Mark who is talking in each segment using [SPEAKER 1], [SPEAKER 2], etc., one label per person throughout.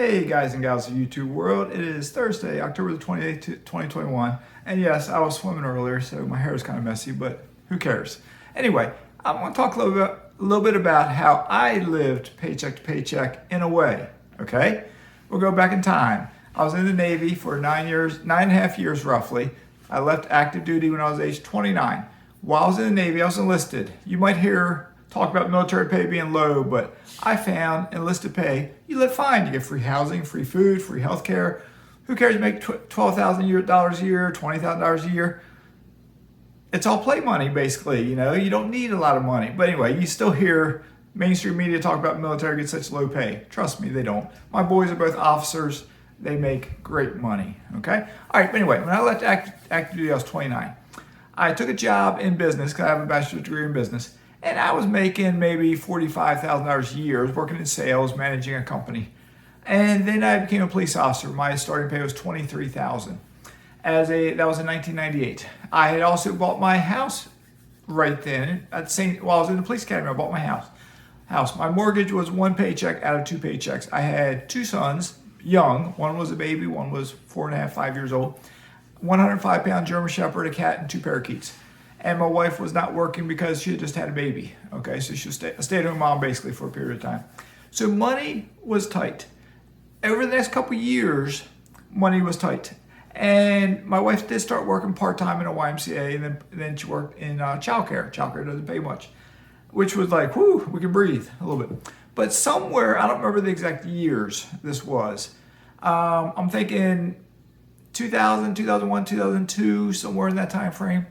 [SPEAKER 1] Hey guys and gals of YouTube world, it is Thursday, October the 28th, 2021. And yes, I was swimming earlier, so my hair is kind of messy, but who cares? Anyway, I want to talk a little bit about how I lived paycheck to paycheck in a way, okay? We'll go back in time. I was in the Navy for 9.5 years roughly. I left active duty when I was age 29. While I was in the Navy, I was enlisted. You might hear talk about military pay being low, but I found enlisted pay, you live fine. You get free housing, free food, free health care. Who cares? You make $12,000 a year, $20,000 a year. It's all play money, basically. You know, you don't need a lot of money. But anyway, you still hear mainstream media talk about military get such low pay. Trust me, they don't. My boys are both officers. They make great money, okay? All right, but anyway, when I left active duty, I was 29. I took a job in business because I have a bachelor's degree in business. And I was making maybe $45,000 a year. I was working in sales, managing a company. And then I became a police officer. My starting pay was $23,000. That was in 1998. I had also bought my house right then. While I was in the police academy, I bought my house. My mortgage was one paycheck out of two paychecks. I had two sons, young. One was a baby, one was 4.5, 5 years old. 105-pound German Shepherd, a cat, and two parakeets. And my wife was not working because she had just had a baby. Okay, so she was a stay-at-home mom basically for a period of time. So money was tight. Over the next couple of years, money was tight. And my wife did start working part-time in a YMCA, and then she worked in childcare. Childcare doesn't pay much, which was like, whew, we can breathe a little bit. But somewhere, I don't remember the exact years this was. I'm thinking 2000, 2001, 2002, somewhere in that time frame.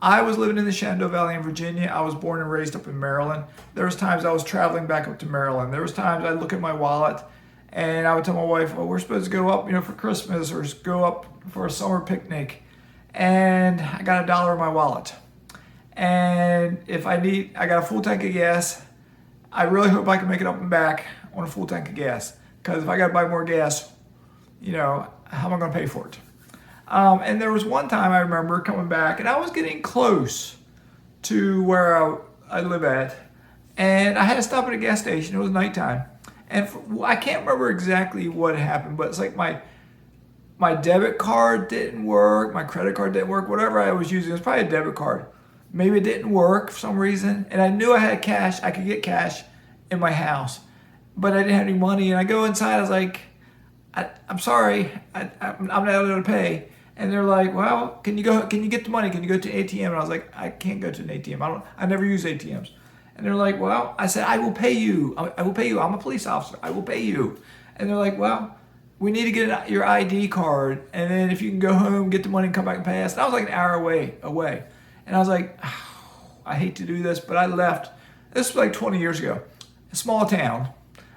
[SPEAKER 1] I was living in the Shenandoah Valley in Virginia. I was born and raised up in Maryland. There was times I was traveling back up to Maryland. There was times I'd look at my wallet and I would tell my wife, well, we're supposed to go up, for Christmas or go up for a summer picnic. And I got $1 in my wallet. And if I got a full tank of gas, I really hope I can make it up and back on a full tank of gas. Because if I got to buy more gas, how am I going to pay for it? And there was one time I remember coming back, and I was getting close to where I live at, and I had to stop at a gas station. It was nighttime, and I can't remember exactly what happened, but it's like my debit card didn't work, my credit card didn't work, whatever I was using. It was probably a debit card. Maybe it didn't work for some reason, and I knew I had cash. I could get cash in my house, but I didn't have any money. And I go inside. I was like, I'm sorry, I'm not able to pay. And they're like, well, can you get the money? Can you go to an ATM? And I was like, I can't go to an ATM. I never use ATMs. And they're like, well, I said, I will pay you. I will pay you. I'm a police officer. I will pay you. And they're like, well, we need to get your ID card. And then if you can go home, get the money and come back and pay us. And I was like an hour away. And I was like, oh, I hate to do this, but I left. This was like 20 years ago. A small town.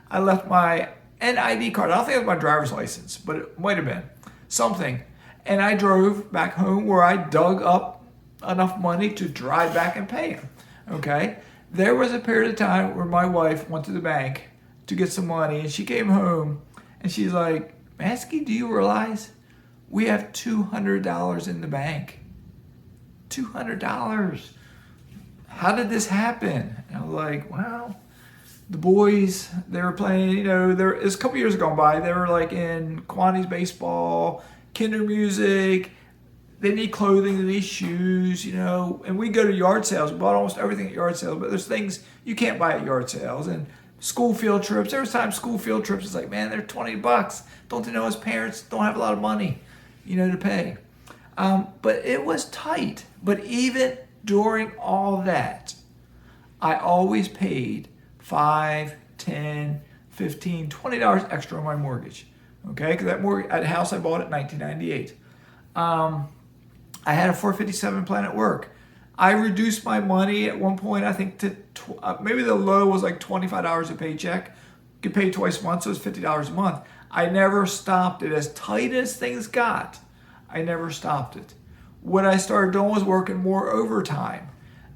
[SPEAKER 1] I left my NID card. I don't think it was my driver's license, but it might have been something. And I drove back home where I dug up enough money to drive back and pay him, okay? There was a period of time where my wife went to the bank to get some money, and she came home, and she's like, Mazske, do you realize we have $200 in the bank? $200. How did this happen? And I was like, well, the boys, they were playing, it was a couple years ago by, they were like in Kiwanis baseball, Kinder music, they need clothing, they need shoes, and we go to yard sales. We bought almost everything at yard sales, but there's things you can't buy at yard sales. And school field trips, there was times school field trips, it's like, man, they're $20. Don't they know as parents don't have a lot of money, to pay. But it was tight. But even during all that, I always paid $5, $10, $15, $20 extra on my mortgage. Okay, because that house I bought in 1998. I had a 457 plan at work. I reduced my money at one point, I think, to maybe the low was like $25 a paycheck. Get paid twice a month, so it's $50 a month. I never stopped it. As tight as things got, I never stopped it. What I started doing was working more overtime.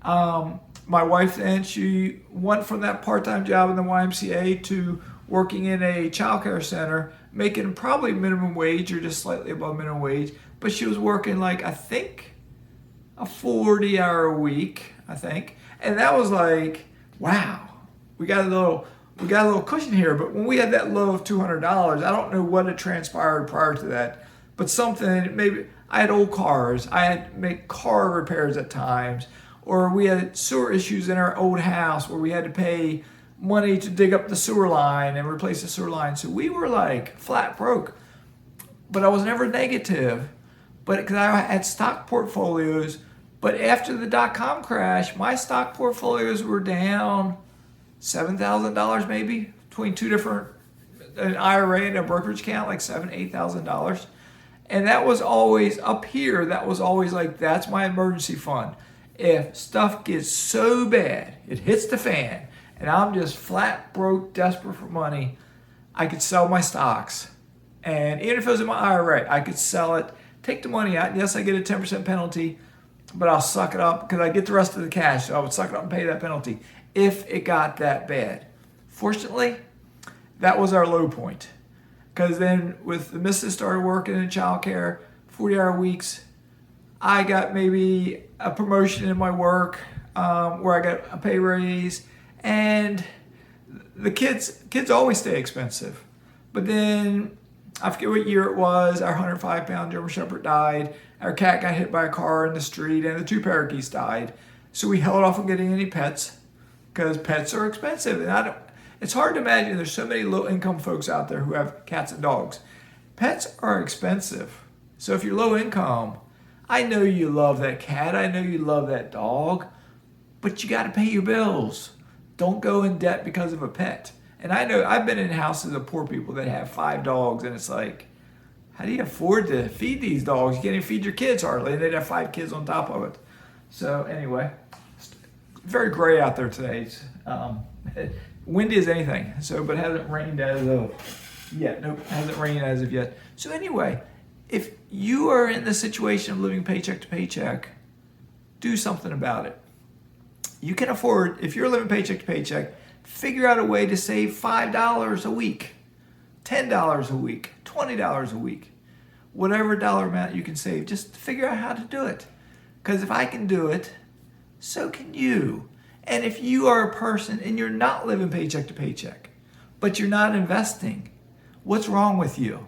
[SPEAKER 1] My wife then, she went from that part-time job in the YMCA to working in a childcare center, making probably minimum wage or just slightly above minimum wage. But she was working like, I think, a 40-hour week, I think. And that was like, wow, we got a little we got a little cushion here. But when we had that low of $200, I don't know what had transpired prior to that, but something, maybe I had old cars, I had to make car repairs at times, or we had sewer issues in our old house where we had to pay money to dig up the sewer line and replace the sewer line. So we were like flat broke, but I was never negative, but because I had stock portfolios. But after the dot-com crash, my stock portfolios were down $7,000 maybe between two different, an IRA and a brokerage account, like $8,000. And that was always up here. That was always like, that's my emergency fund. If stuff gets so bad, it hits the fan, and I'm just flat broke, desperate for money, I could sell my stocks. And even if it was in my IRA, I could sell it, take the money out. Yes, I get a 10% penalty, but I'll suck it up because I get the rest of the cash. So I would suck it up and pay that penalty if it got that bad. Fortunately, that was our low point. Because then with the missus started working in childcare, 40-hour weeks, I got maybe a promotion in my work where I got a pay raise, and the kids always stay expensive. But then I forget what year it was, our 105-pound German Shepherd died, our cat got hit by a car in the street, and the two parakeets died. So we held off on getting any pets because pets are expensive. And it's hard to imagine there's so many low-income folks out there who have cats and dogs. Pets are expensive. So if you're low income, I know you love that cat, I know you love that dog, but you got to pay your bills. Don't go in debt because of a pet. And I know I've been in houses of poor people that have 5 dogs, and it's like, how do you afford to feed these dogs? You can't even feed your kids hardly, and they'd have 5 kids on top of it. So anyway, very gray out there today. It's, windy as anything. So, but it hasn't rained as of yet. Nope, hasn't rained as of yet. So anyway, if you are in the situation of living paycheck to paycheck, do something about it. You can afford, if you're living paycheck to paycheck, figure out a way to save $5 a week, $10 a week, $20 a week, whatever dollar amount you can save. Just figure out how to do it. Because if I can do it, so can you. And if you are a person and you're not living paycheck to paycheck, but you're not investing, what's wrong with you?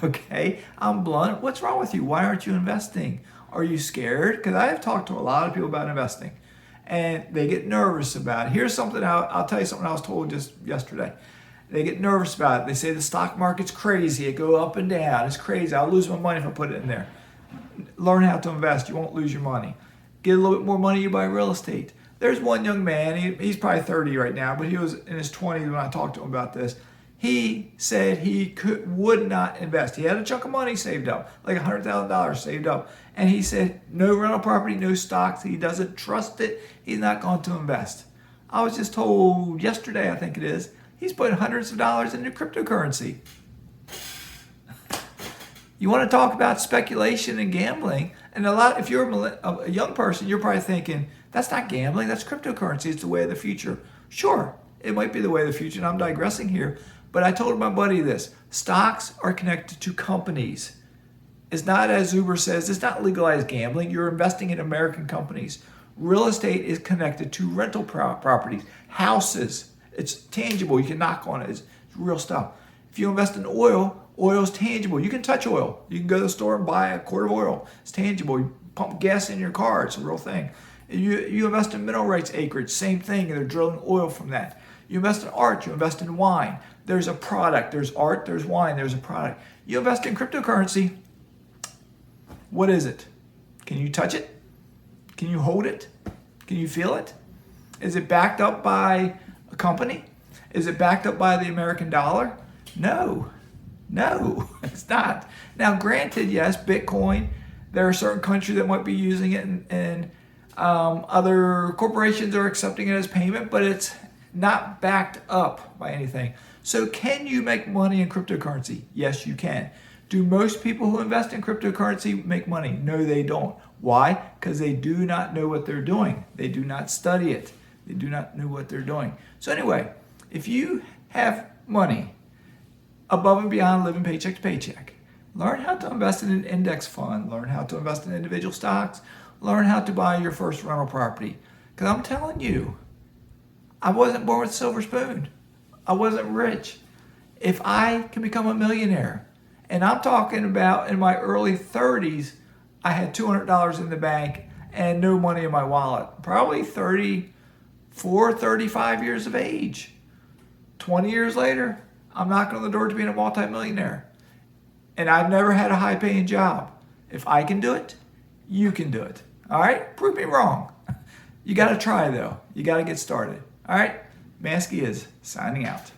[SPEAKER 1] Okay, I'm blunt. What's wrong with you? Why aren't you investing? Are you scared? Because I have talked to a lot of people about investing, and they get nervous about it. Here's something I'll tell you something I was told just yesterday. They get nervous about it. They say the stock market's crazy. It goes up and down. It's crazy. I'll lose my money if I put it in there. Learn how to invest. You won't lose your money. Get a little bit more money, you buy real estate. There's one young man, he's probably 30 right now, but he was in his 20s when I talked to him about this. He said he would not invest. He had a chunk of money saved up, like $100,000 saved up. And he said, no rental property, no stocks. He doesn't trust it. He's not going to invest. I was just told yesterday, I think it is, he's putting hundreds of dollars into cryptocurrency. You want to talk about speculation and gambling, and if you're a young person, you're probably thinking, that's not gambling, that's cryptocurrency, it's the way of the future. Sure, it might be the way of the future, and I'm digressing here, but I told my buddy this, stocks are connected to companies. It's not, as Uber says, it's not legalized gambling, you're investing in American companies. Real estate is connected to rental properties, houses, it's tangible, you can knock on it, it's real stuff. If you invest in oil is tangible. You can touch oil. You can go to the store and buy a quart of oil. It's tangible. You pump gas in your car. It's a real thing. You invest in mineral rights acreage. Same thing. They're drilling oil from that. You invest in art. You invest in wine. There's a product. There's art. There's wine. There's a product. You invest in cryptocurrency. What is it? Can you touch it? Can you hold it? Can you feel it? Is it backed up by a company? Is it backed up by the American dollar? No, it's not. Now, granted, yes, Bitcoin, there are certain countries that might be using it, and other corporations are accepting it as payment, but it's not backed up by anything. So can you make money in cryptocurrency? Yes, you can. Do most people who invest in cryptocurrency make money? No, they don't. Why? Because they do not know what they're doing. They do not study it. They do not know what they're doing. So anyway, if you have money above and beyond living paycheck to paycheck, learn how to invest in an index fund, learn how to invest in individual stocks, learn how to buy your first rental property. Because I'm telling you, I wasn't born with a silver spoon. I wasn't rich. If I can become a millionaire, and I'm talking about in my early 30s, I had $200 in the bank and no money in my wallet. Probably 34, 35 years of age. 20 years later, I'm knocking on the door to being a multimillionaire. And I've never had a high paying job. If I can do it, you can do it. All right? Prove me wrong. You got to try though. You got to get started. All right? Mazske is signing out.